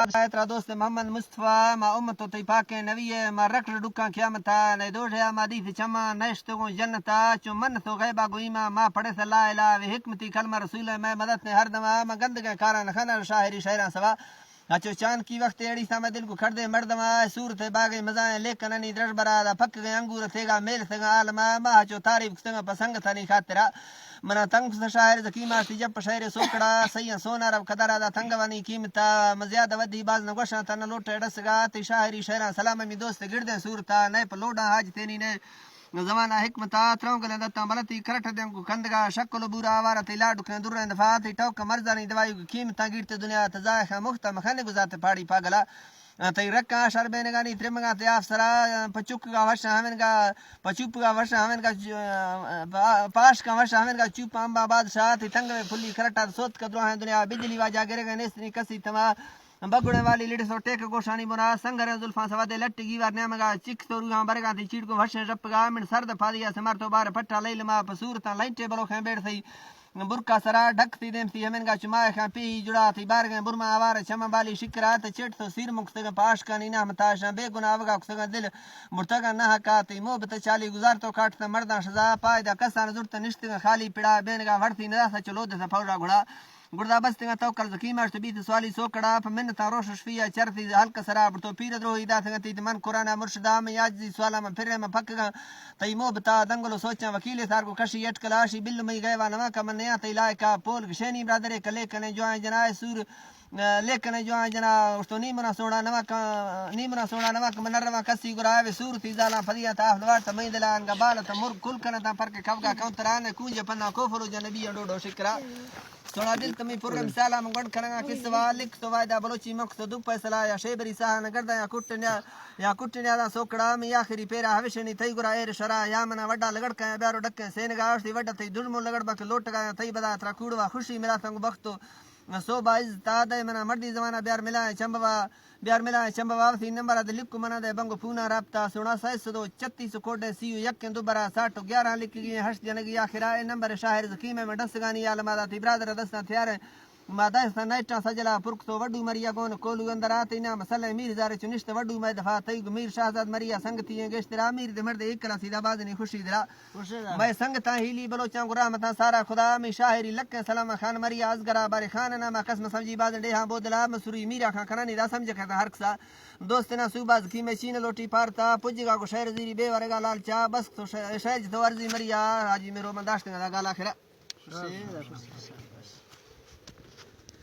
तेरा दोस्त मोहम्मद मुस्तफा मा उम्मत तई पाके नवीए मा रख डुका क़यामता ने दोढ़या मा दी चमा नश्त को जन्नता चो मन तो गैबा गोईमा मा पढ़े स ला इला वे हिकमती कलमा रसूल मैं मदद ने हर दमा मा गंद के कारण खाना शायरी शायरा सवा अच्छो चांद की वक्त एड़ी सा मैं दिल को खड़ दे मर्दमा सूरत बागे मजाए लेकिन नहीं दरज बरादा पक गए अंगूर थेगा मेल संगा आलमा मा जो तारीफ संग पसंग था नहीं खातरा मना तंग शायर जकीमा जब शायर सोकड़ा सही सोना रब कदरा दा तंगवानी कीमता मज़्यादा वधी बाज न गोशा तन लोटे डसगा ती शायरी शायरा सलाम मी दोस्त गिरदे सूरता नए पलोडा हाज तेनी ने जमाना हिकमता त्रौंगले दत्ता बलती करठ दें को कंदगा शक्ल बुरा आवारा ते लाडू के दुर दफा ते टोक मर्जानी दवाई की कीमता गिरते दुनिया तजाखा मुख्त मखने गुजाते पाड़ी पागला ते रक्का शरबेने गानी त्रिमगा ते अफसरा पचुक का वर्षा हमें का पचुप का वर्षा हमें का पाश का वर्षा हमें का चुप अंबा बादशाह ते तंग में फुल्ली करटा सोत का दुआ है दुनिया बिजली वाजा गिरे गए नेसनी कसी तमा बगुड़े वाली लिड सो टेक गोशानी बुना संगरे जुल्फा सवादे लट्टी गीवार नेमगा चिक तोरु यहां बरगा थी चीड़ को वर्षे रपगा मिन सर्द फादिया से मार तो बार पट्टा ले लमा पसूरता लाइटे बलोखे बैठ थई बुरका सरा ढकती देमती हमें का चुमाए खा पी जुड़ा थी बार गए बुरमा आवार चम बाली शिकरा ते चिट तो सिर मुख से पाश का नीना मताश बेगुनाह वगा से दिल मुर्तगा ना का ती मोहब्बत चाली गुजार तो काटता मर्दा सजा पायदा कसान जुरत निश्त खाली पिड़ा बेनगा भरती नसा चलो दे फौरा घोड़ा गुरदा बस्तिंगा तो कल कीमा बीत सवाली सोकड़ा मिन तारो शफिया चरती हल्का सराब तो पीर द्रोही दा थंगती मन कुराना मुर्शदा में याजी सवाला में फिरे में फकगा तई मोहब्बता दंगलो सोचा वकीले सार को कशी अटकलाशी बिल मई गएवा नवा का मन नया तई लायका पोल शैनी ब्रादरे कले कने जो जनाए सूर लेकिन जो जना तो नीमना सोना नवा का मनरवा कसी गुरावे सूरती जाला फदिया ता हलवार तमई दला अनगा बाल त मुर कुल कना ता पर के खवगा काउंटरा ने कुंजे पन्ना कोफरो जनबी डोडो शिकरा सोना दिल तमी पुरम साला मंगण करंगा किसवा लिख तो वायदा बलोची मुख तो दुप फैसला या शेबरी साहन करदा या कुटन्या दा सोकड़ा में आखिरी पेरा हविशनी थई गुरा एर शरा या मना वड्डा लगड़ के ब्यारो डक्के सेन गावसी वड्डा थई दुर्मो लगड़ बक लोट गया थई बदा त्रा कूड़वा खुशी मिला संग बख्तो सो बाइज तादे मना मर्दी जमाना ब्यार मिला है चंबवा थी नंबर आदे लिख मना दे बंगो पूना राब्ता 1636 कोडे सी यक के दोबारा 711 लिख गई हर्ष जनगी आखिरा नंबर शाहिर जकीम में डसगानी आलमादा थी ब्रादर दस्ता थयार मादा सनाइटा सजला पुरख तो वडू मरिया कोन कोलू अंदर आते ना मसले मीर जारे चुनिश्त वडू मैं दफा तई मीर शहजाद मरिया संगती गेश्तरा मीर दे मर्दे एकला सीधा बाजनी खुशी दरा मैं संगता हीली बलोचा गुरा मता सारा खुदा में शायरी लक्के सलाम खान मरिया असगरा बारे खान ना मा कसम समझी बाज डे हां बोदला मसुरी मीरा खान खनानी दा समझ कहता हरकसा दोस्त ना सुबाज की में चीन लोटी पारता पुजगा को शहर जीरी बेवरेगा लालचा बस तो शहज तो अर्जी मरिया हाजी मेरो मंदाश्त गाला खरा